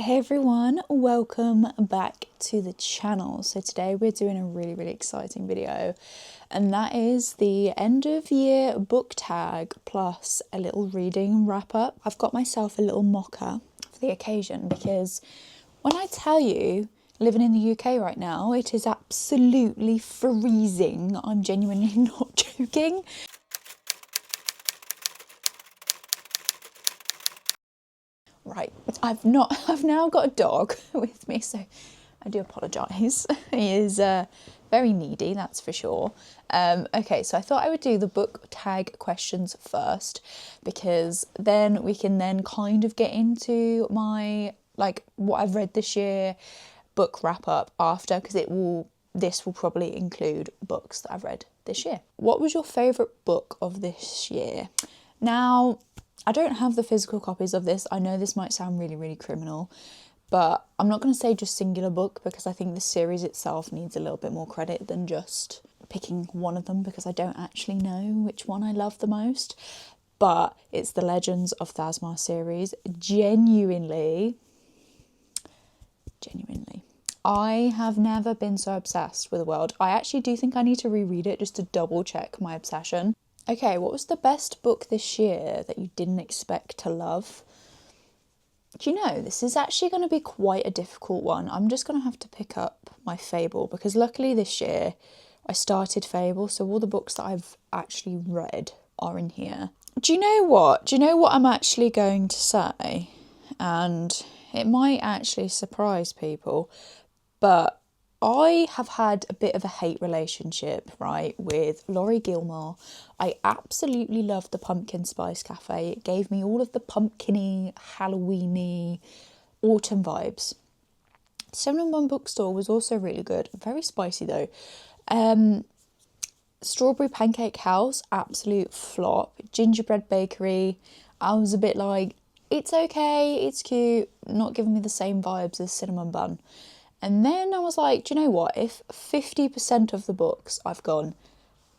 Hey everyone, welcome back to the channel. So today we're doing a really exciting video, and that is the end of year book tag plus a little reading wrap up. I've got myself a little mocha for the occasion because when I tell you living in the UK right now, it is absolutely freezing. I'm genuinely not joking. Right, I've now got a dog with me, so I do apologise. He is very needy, that's for sure. Okay, so I thought I would do the book tag questions first, because then we can then kind of get into my, like, what I've read this year, book wrap up after, because this will probably include books that I've read this year. What was your favourite book of this year? Now, I don't have the physical copies of this. I know this might sound really criminal, but I'm not going to say just singular book, because I think the series itself needs a little bit more credit than just picking one of them, because I don't actually know which one I love the most. But it's the Legends of Thasmar series. Genuinely, I have never been so obsessed with the world. I actually do think I need to reread it just to double check my obsession. Okay, what was the best book this year that you didn't expect to love? Do you know, this is actually going to be quite a difficult one. I'm just going to have to pick up my Fable, because luckily this year I started Fable, so all the books that I've actually read are in here. Do you know what? I'm actually going to say? And it might actually surprise people, but I have had a bit of a hate relationship, right, with Laurie Gilmore. I absolutely loved the Pumpkin Spice Cafe. It gave me all of the pumpkin-y, Halloween-y, autumn vibes. 7-in-1 Bookstore was also really good. Very spicy though. Strawberry Pancake House, absolute flop. Gingerbread Bakery, I was a bit like, it's okay, it's cute, not giving me the same vibes as Cinnamon Bun. And then I was like, do you know what? If 50% of the books I've gone,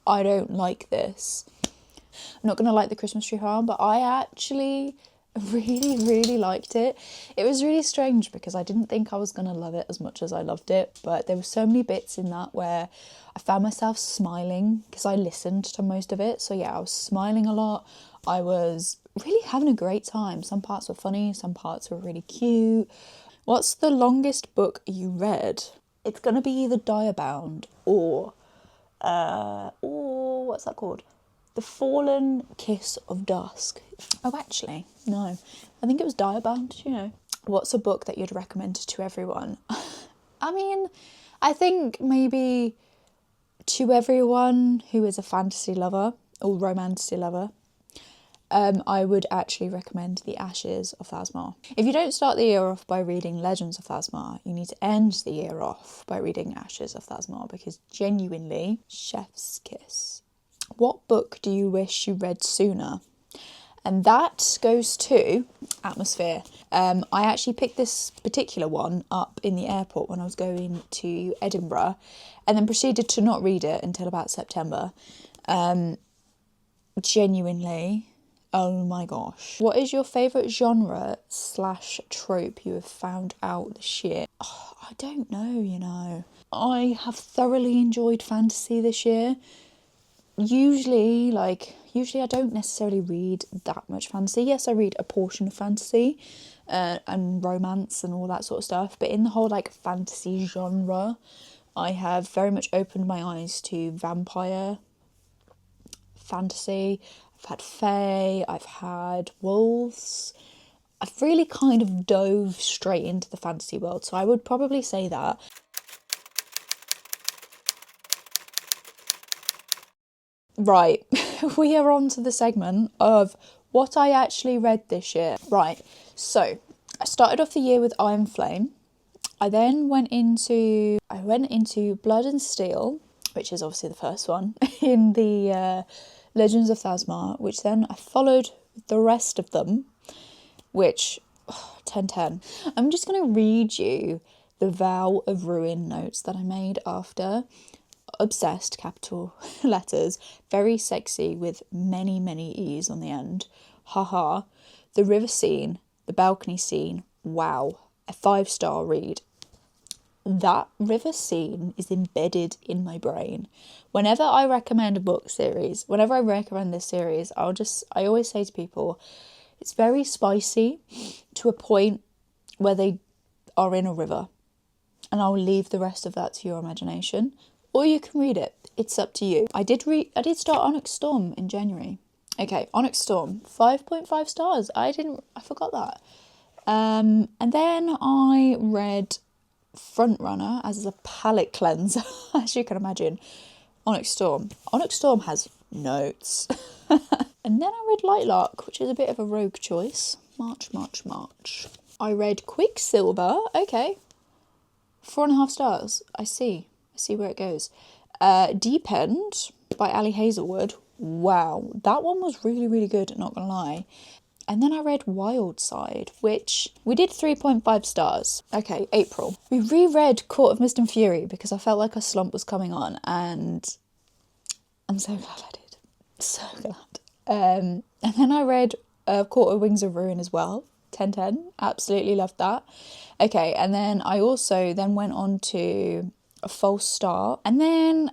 I don't like this. I'm not going to like The Christmas Tree Farm, but I actually really liked it. It was really strange because I didn't think I was going to love it as much as I loved it, but there were so many bits in that where I found myself smiling because I listened to most of it. So yeah, I was smiling a lot. I was really having a great time. Some parts were funny, some parts were really cute. What's the longest book you read? It's going to be either Diabound or what's that called? The Fallen Kiss of Dusk. Oh, actually, no. I think it was Diabound, you know. What's a book that you'd recommend to everyone? I mean, I think maybe to everyone who is a fantasy lover or romantasy lover, I would actually recommend The Ashes of Thasmar. If you don't start the year off by reading Legends of Thasmar, you need to end the year off by reading Ashes of Thasmar, because genuinely, chef's kiss. What book do you wish you read sooner? And that goes to Atmosphere. I actually picked this particular one up in the airport when I was going to Edinburgh, and then proceeded to not read it until about September. Genuinely, oh my gosh. What is your favourite genre / trope you have found out this year? Oh, I don't know, you know. I have thoroughly enjoyed fantasy this year. Usually I don't necessarily read that much fantasy. Yes, I read a portion of fantasy and romance and all that sort of stuff, but in the whole like fantasy genre, I have very much opened my eyes to vampire fantasy. I've had fae, I've had wolves. I've really kind of dove straight into the fantasy world, so I would probably say that. Right, we are on to the segment of what I actually read this year. Right, so I started off the year with Iron Flame. I then went into Blood and Steel, which is obviously the first one in the Legends of Thasmar, which then I followed the rest of them, which 10/10. I'm just going to read you the Vow of Ruin notes that I made after. Obsessed, capital letters, very sexy with many E's on the end. Haha. The river scene, the balcony scene, wow. a 5-star read. That river scene is embedded in my brain. Whenever I recommend a book series, whenever I recommend this series, I always say to people, it's very spicy to a point where they are in a river. And I'll leave the rest of that to your imagination. Or you can read it. It's up to you. I did start Onyx Storm in January. Okay, Onyx Storm, 5.5 stars. I forgot that. And then I read Frontrunner as a palate cleanser, as you can imagine. Onyx Storm. Onyx Storm has notes. And then I read Lightlark, which is a bit of a rogue choice. March. I read Quicksilver. Okay. 4.5 stars. I see where it goes. Deep End by Ali Hazelwood. Wow, that one was really, really good, not gonna lie. And then I read Wildside, which we did 3.5 stars. Okay, April. We reread Court of Mist and Fury because I felt like a slump was coming on, and I'm so glad I did. So glad. And then I read Court of Wings of Ruin as well. 10/10. Absolutely loved that. Okay, and then I also then went on to A False Start. And then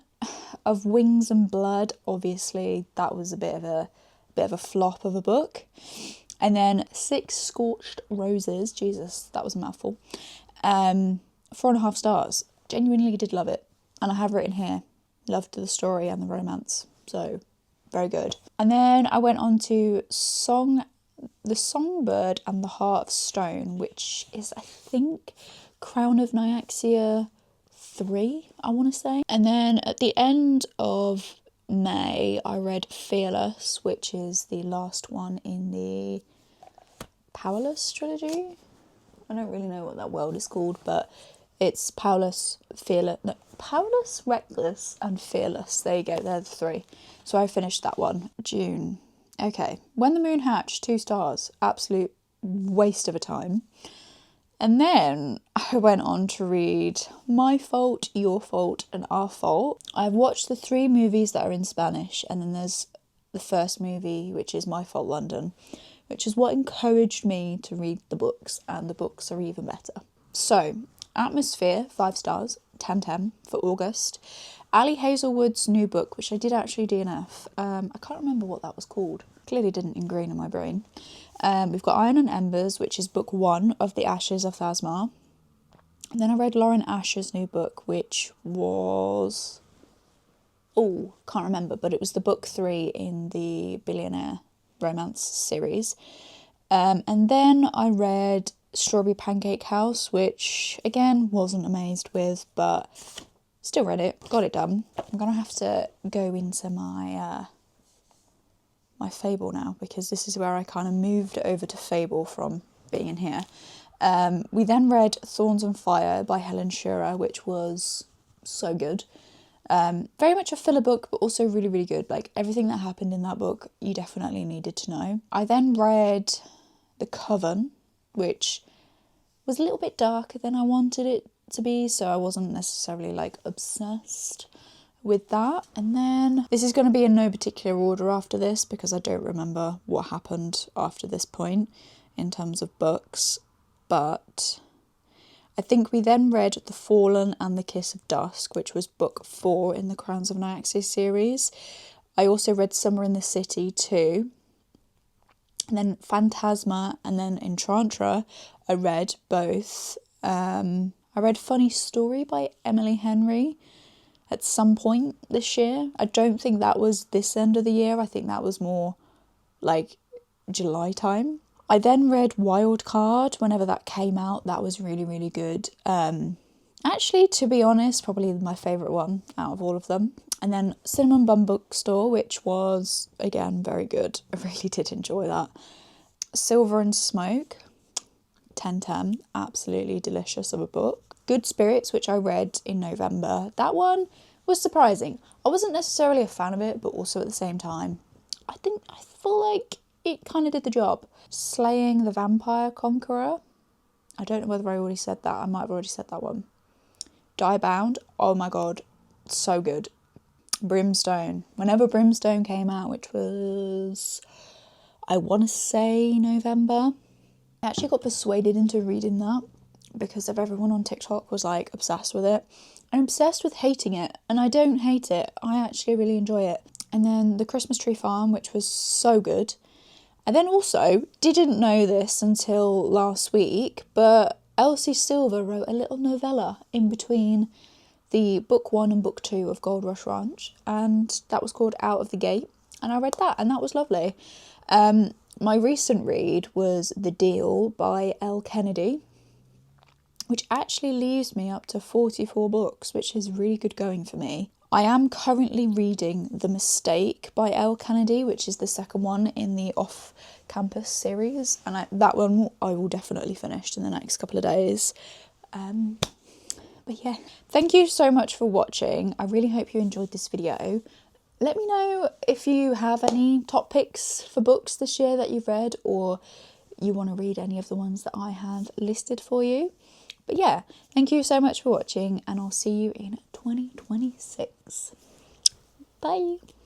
Of Wings and Blood, obviously, that was a bit of a flop of a book. And then 6 Scorched Roses. Jesus, that was a mouthful. 4.5 stars. Genuinely did love it. And I have written here, loved the story and the romance. So, very good. And then I went on to The Songbird and the Heart of Stone, which is, I think, Crown of Nyaxia 3, I want to say. And then at the end of May, I read Fearless, which is the last one in the Powerless trilogy. I don't really know what that world is called, but it's Powerless, Reckless, and Fearless. There you go, they're the 3. So I finished that one. June. Okay. When the Moon Hatched, 2 stars. Absolute waste of a time. And then I went on to read My Fault, Your Fault, and Our Fault. I've watched the 3 movies that are in Spanish, and then there's the first movie, which is My Fault London, which is what encouraged me to read the books, and the books are even better. So, Atmosphere, 5 stars, 10/10 for August. Ali Hazelwood's new book, which I did actually DNF. I can't remember what that was called. Clearly didn't ingrain in my brain. We've got Iron and Embers, which is book 1 of The Ashes of Thasmar. And then I read Lauren Asher's new book, which was... oh, can't remember, but it was the book 3 in the Billionaire romance series. And then I read Strawberry Pancake House, which, again, wasn't amazed with, but still read it, got it done. I'm going to have to go into my Fable now, because this is where I kind of moved over to Fable from being in here. We then read Thorns and Fire by Helen Shearer, which was so good. Very much a filler book, but also really, really good. Like, everything that happened in that book, you definitely needed to know. I then read The Coven, which was a little bit darker than I wanted it to be, so I wasn't necessarily, like, obsessed with that. And then this is going to be in no particular order after this, because I don't remember what happened after this point in terms of books, but I think we then read The Fallen and the Kiss of Dusk, which was book 4 in the Crowns of Nyaxia series. I also read Summer in the City too. And then Phantasma and then Entrantra, I read both. I read Funny Story by Emily Henry at some point this year. I don't think that was this end of the year. I think that was more like July time. I then read Wild Card whenever that came out. That was really, really good. Actually, to be honest, probably my favourite one out of all of them. And then Cinnamon Bun Bookstore, which was, again, very good. I really did enjoy that. Silver and Smoke, 10/10, absolutely delicious of a book. Good Spirits, which I read in November. That one was surprising. I wasn't necessarily a fan of it, but also at the same time, I feel like it kind of did the job. Slaying the Vampire Conqueror. I don't know whether I already said that. I might have already said that one. Die Bound. Oh my god. So good. Brimstone. Whenever Brimstone came out, which was, I want to say November, I actually got persuaded into reading that because of everyone on TikTok was like obsessed with it. I'm obsessed with hating it, and I don't hate it. I actually really enjoy it. And then The Christmas Tree Farm, which was so good. And then also, didn't know this until last week, but Elsie Silver wrote a little novella in between the book 1 and book 2 of Gold Rush Ranch, and that was called Out of the Gate, and I read that, and that was lovely. My recent read was The Deal by Elle Kennedy, which actually leaves me up to 44 books, which is really good going for me. I am currently reading The Mistake by Elle Kennedy, which is the second one in the Off-Campus series, and that one I will definitely finish in the next couple of days. But yeah, thank you so much for watching. I really hope you enjoyed this video. Let me know if you have any top picks for books this year that you've read, or you want to read any of the ones that I have listed for you. But yeah, thank you so much for watching, and I'll see you in 2026. Bye.